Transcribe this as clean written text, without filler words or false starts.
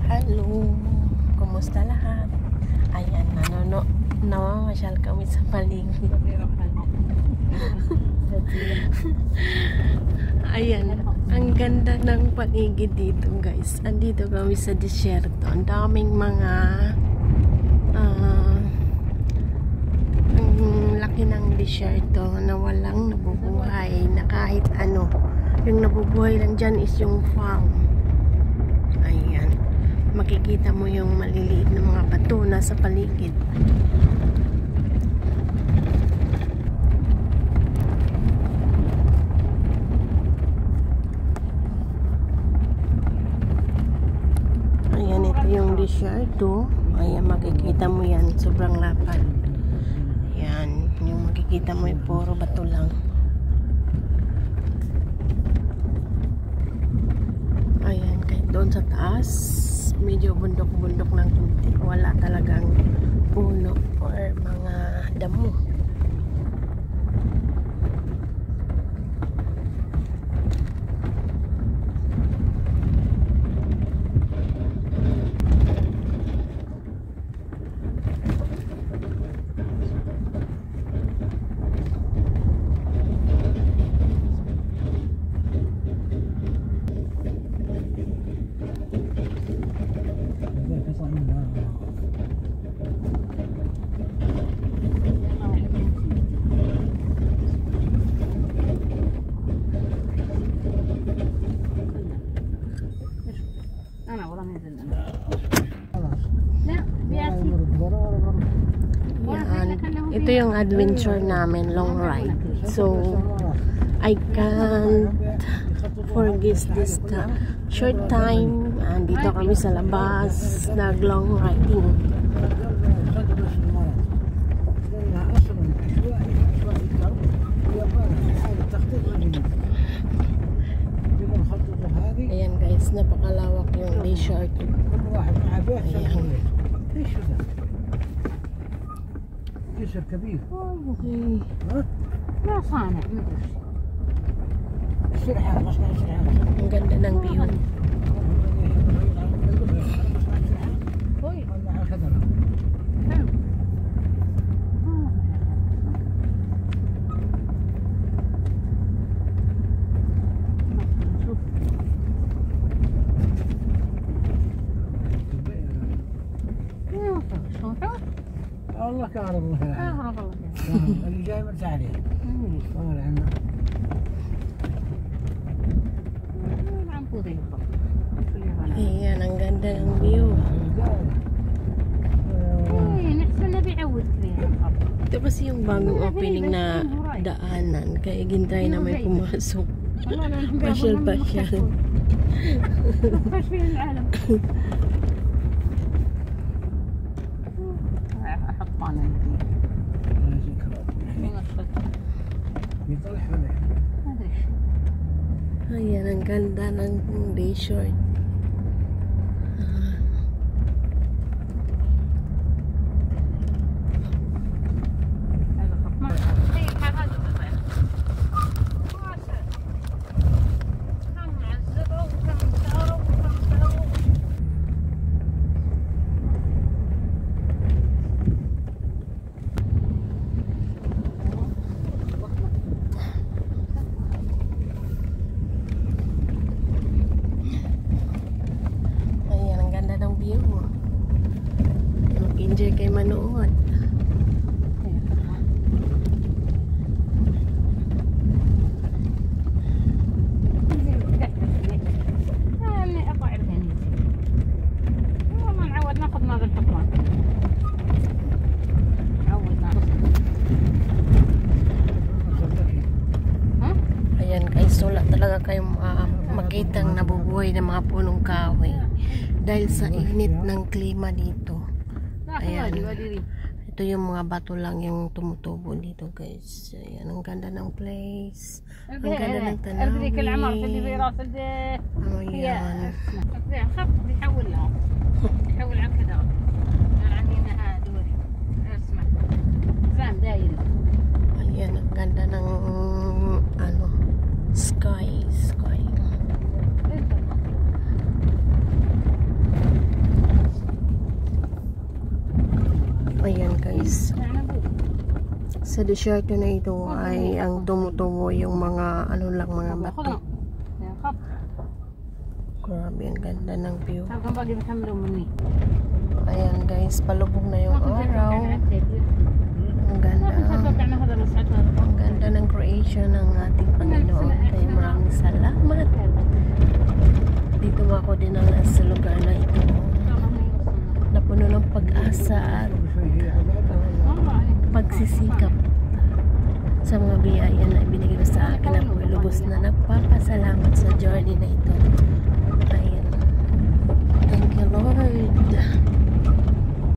Hello, kumusta lahat? Ayan, namamasyal kami sa paligid. Ayan, ang ganda ng paligid dito guys. Andito kami sa disyerto. Ang daming mga ang laki ng disyerto na walang nabubuhay, na kahit ano. Yung nabubuhay lang dyan is yung farm. Ayan, makikita mo yung maliliit na mga bato na sa paligid. Ayan, ito yung disyerto. Ayan, makikita mo yan, sobrang lapad. Ayan, yung makikita mo yung puro bato lang. Ayan, kahit doon sa taas medyo bundok-bundok ng kunti, wala talagang puno or mga damo. Ito yung adventure namin, long ride. So, I can't forget this short time. Andito kami sa labas, nag-long riding. Ayan guys, napakalawak yung resort. Ayan. جسر كبير. لا صانع مدري السرحان مصنع السرحان. Ang ganda ng view. والله كهرب الله اللي جاي مرتاح عليه والله عنه Ayan, ang ganda ng view. نحسن بيعود فيها. Ito kasi yung bagong opening na daanan, kaya gintay na may pumasok. Pasyal-pasyal. العالم Ayan, ang ganda ng resort. Enjoy kayo manood. Ayan guys, wala talaga kayong makitang nabubuhay ng mga punong kahoy dahil sa init ng klima dito. Ayan, ito yung mga bato lang yung tumutubo dito guys. Ayan, ang ganda ng place, ang ganda ng tanawin. Ayan. Ayan, ang ganda ng ano, sky. Sa desierto na ito ay ang tumutubo yung mga ano lang, mga bato. Grabe, ang ganda ng view. Ayan guys, palubog na yung araw. Ang ganda. Ang ganda ng creation ng ating Panginoon. Kaya maraming salamat. Dito ako dinala sa lugar na ito. Napuno ng pag-asa at pagsisikap sa mga biyaya na ibinigay mo sa akin. Ako ay lubos na nagpapasalamat sa journey na ito. Ayan. Thank you, Lord.